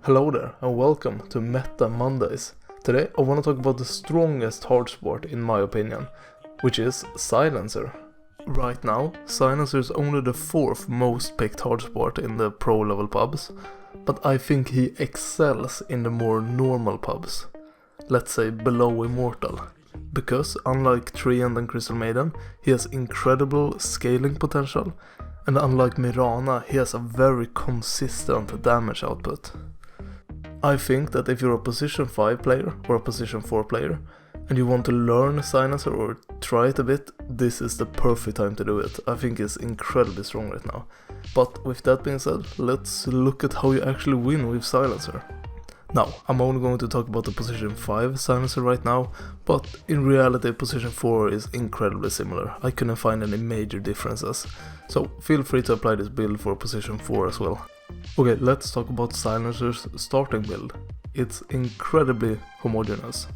Hello there and welcome to Meta Mondays. Today I want to talk about the strongest hard sport in my opinion, which is Silencer. Right now, Silencer is only the 4th most picked hard sport in the pro level pubs, but I think he excels in the more normal pubs, let's say below Immortal. Because unlike Treant and Crystal Maiden, he has incredible scaling potential, and unlike Mirana, he has a very consistent damage output. I think that if you're a position 5 player or a position 4 player, and you want to learn Silencer or try it a bit, this is the perfect time to do it. I think it's incredibly strong right now. But with that being said, let's look at how you actually win with Silencer. Now, I'm only going to talk about the position 5 Silencer right now, but in reality position 4 is incredibly similar. I couldn't find any major differences, so feel free to apply this build for position 4 as well. Okay, let's talk about Silencer's starting build. It's incredibly homogeneous.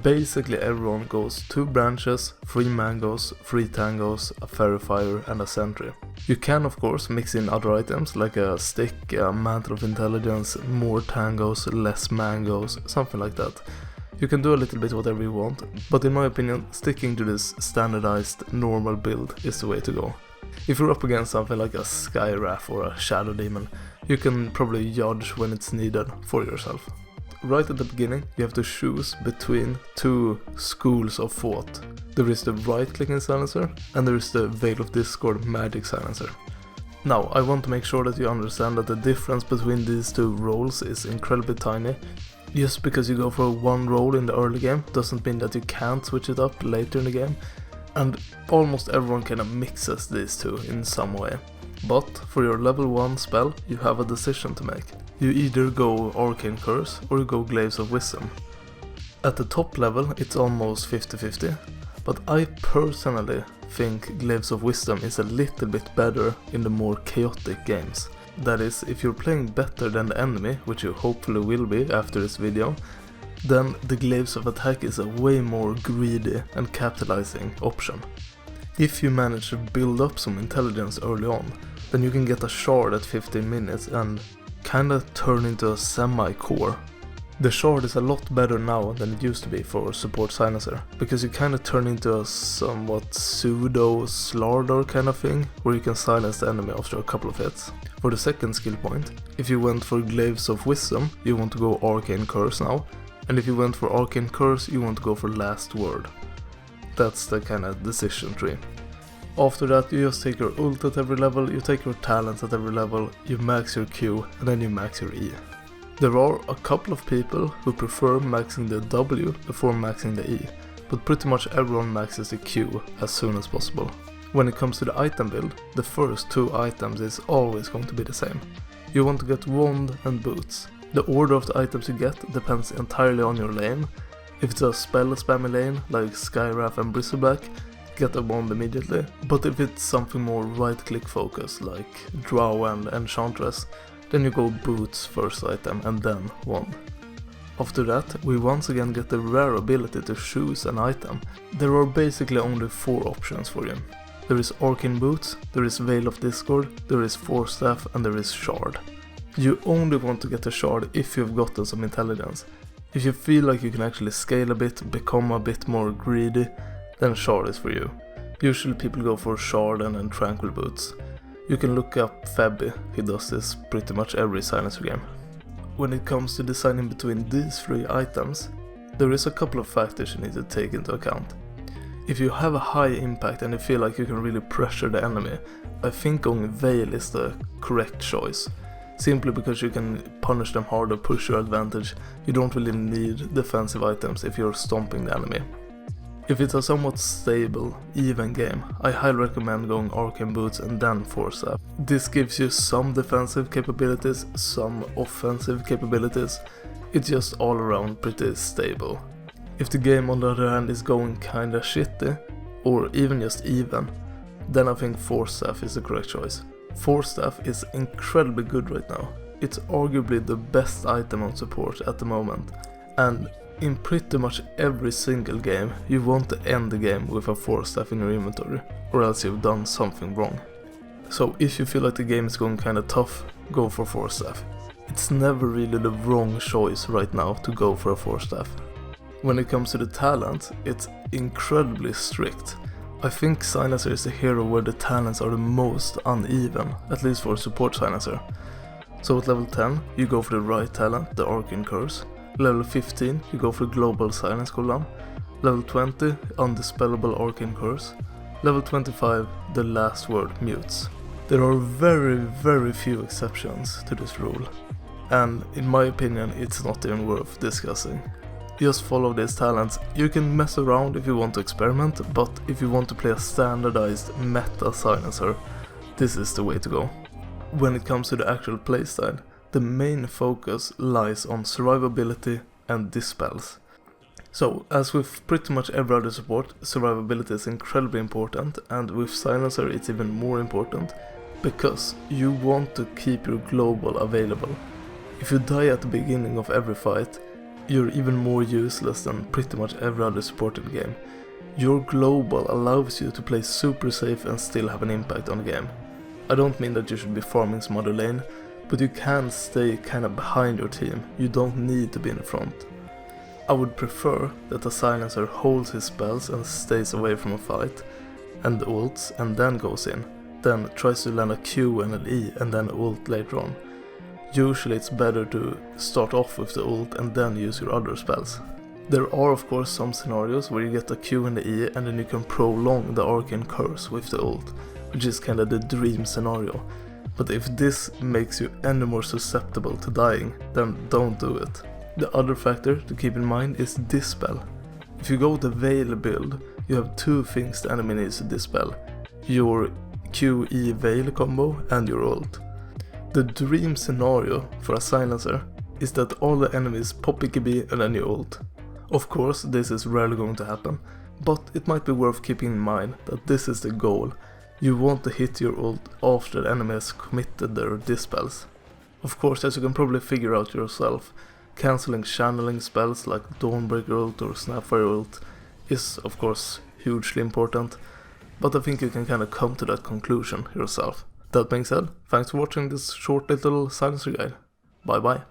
Basically everyone goes 2 branches, 3 mangoes, 3 tangos, a fairy fire and a sentry. You can of course mix in other items like a stick, a mantle of intelligence, more tangos, less mangoes, something like that. You can do a little bit whatever you want, but in my opinion sticking to this standardized normal build is the way to go. If you're up against something like a Skywrath or a Shadow Demon, you can probably judge when it's needed for yourself. Right at the beginning, you have to choose between 2 schools of thought. There is the right-clicking Silencer, and there is the Veil of Discord magic Silencer. Now, I want to make sure that you understand that the difference between these 2 roles is incredibly tiny. Just because you go for one role in the early game doesn't mean that you can't switch it up later in the game, and almost everyone kind of mixes these 2 in some way. But for your level 1 spell, you have a decision to make. You either go Arcane Curse or you go Glaives of Wisdom. At the top level it's almost 50-50, but I personally think Glaives of Wisdom is a little bit better in the more chaotic games. That is, if you're playing better than the enemy, which you hopefully will be after this video, then the Glaives of Attack is a way more greedy and capitalizing option. If you manage to build up some intelligence early on, then you can get a shard at 15 minutes and kinda turn into a semi-core. The shard is a lot better now than it used to be for support Silencer, because you kinda turn into a somewhat pseudo Slardar kind of thing, where you can silence the enemy after a couple of hits. For the second skill point, if you went for Glaives of Wisdom, you want to go Arcane Curse now, and if you went for Arcane Curse, you want to go for Last Word. That's the kind of decision tree. After that you just take your ult at every level, you take your talents at every level, you max your Q and then you max your E. There are a couple of people who prefer maxing the W before maxing the E, but pretty much everyone maxes the Q as soon as possible. When it comes to the item build, the first 2 items is always going to be the same. You want to get Wand and Boots. The order of the items you get depends entirely on your lane. If it's a spell spammy lane like Skywrath and Bristleback, get a wand immediately, but if it's something more right-click focused like Drow and Enchantress, then you go Boots first item and then wand. After that, we once again get the rare ability to choose an item. There are basically only 4 options for you. There is Arcane Boots, there is Veil of Discord, there is Force Staff and there is Shard. You only want to get a Shard if you've gotten some intelligence. If you feel like you can actually scale a bit, become a bit more greedy, then Shard is for you. Usually people go for Shard and then Tranquil Boots. You can look up Febby, he does this pretty much every Silencer game. When it comes to deciding between these 3 items, there is a couple of factors you need to take into account. If you have a high impact and you feel like you can really pressure the enemy, I think going Veil is the correct choice. Simply because you can punish them harder, push your advantage, you don't really need defensive items if you're stomping the enemy. If it's a somewhat stable, even game, I highly recommend going Arcane Boots and then Force Staff. This gives you some defensive capabilities, some offensive capabilities, it's just all around pretty stable. If the game on the other hand is going kinda shitty, or even just even, then I think Force Staff is the correct choice. Force Staff is incredibly good right now. It's arguably the best item on support at the moment, and in pretty much every single game you want to end the game with a Force Staff in your inventory, or else you've done something wrong. So if you feel like the game is going kinda tough, go for Force Staff. It's never really the wrong choice right now to go for a Force Staff. When it comes to the talent, it's incredibly strict. I think Silencer is a hero where the talents are the most uneven, at least for support Silencer. So at level 10, you go for the right talent, the Arcane Curse. Level 15, you go for Global Silence cooldown. Level 20, Undispellable Arcane Curse. Level 25, the last word mutes. There are very few exceptions to this rule, and in my opinion it's not even worth discussing. Just follow these talents. You can mess around if you want to experiment, but if you want to play a standardized meta Silencer, this is the way to go. When it comes to the actual playstyle, the main focus lies on survivability and dispels. So, as with pretty much every other support, survivability is incredibly important, and with Silencer it's even more important, because you want to keep your global available. If you die at the beginning of every fight, you're even more useless than pretty much every other support in the game. Your global allows you to play super safe and still have an impact on the game. I don't mean that you should be farming some other lane, but you can stay kinda behind your team, you don't need to be in the front. I would prefer that a Silencer holds his spells and stays away from a fight, and ults and then goes in, then tries to land a Q and an E and then ult later on. Usually it's better to start off with the ult and then use your other spells. There are of course some scenarios where you get a Q and the E and then you can prolong the Arcane Curse with the ult, which is kinda the dream scenario. But if this makes you any more susceptible to dying, then don't do it. The other factor to keep in mind is Dispel. If you go with the Veil build, you have two things the enemy needs to dispel: your QE Veil combo and your ult. The dream scenario for a Silencer is that all the enemies pop BKB and then you ult. Of course this is rarely going to happen, but it might be worth keeping in mind that this is the goal. You want to hit your ult after the enemy has committed their dispels. Of course, as you can probably figure out yourself, cancelling channeling spells like Dawnbreaker ult or Snapfire ult is of course hugely important, but I think you can kinda come to that conclusion yourself. That being said, thanks for watching this short little Silencer guide. Bye bye.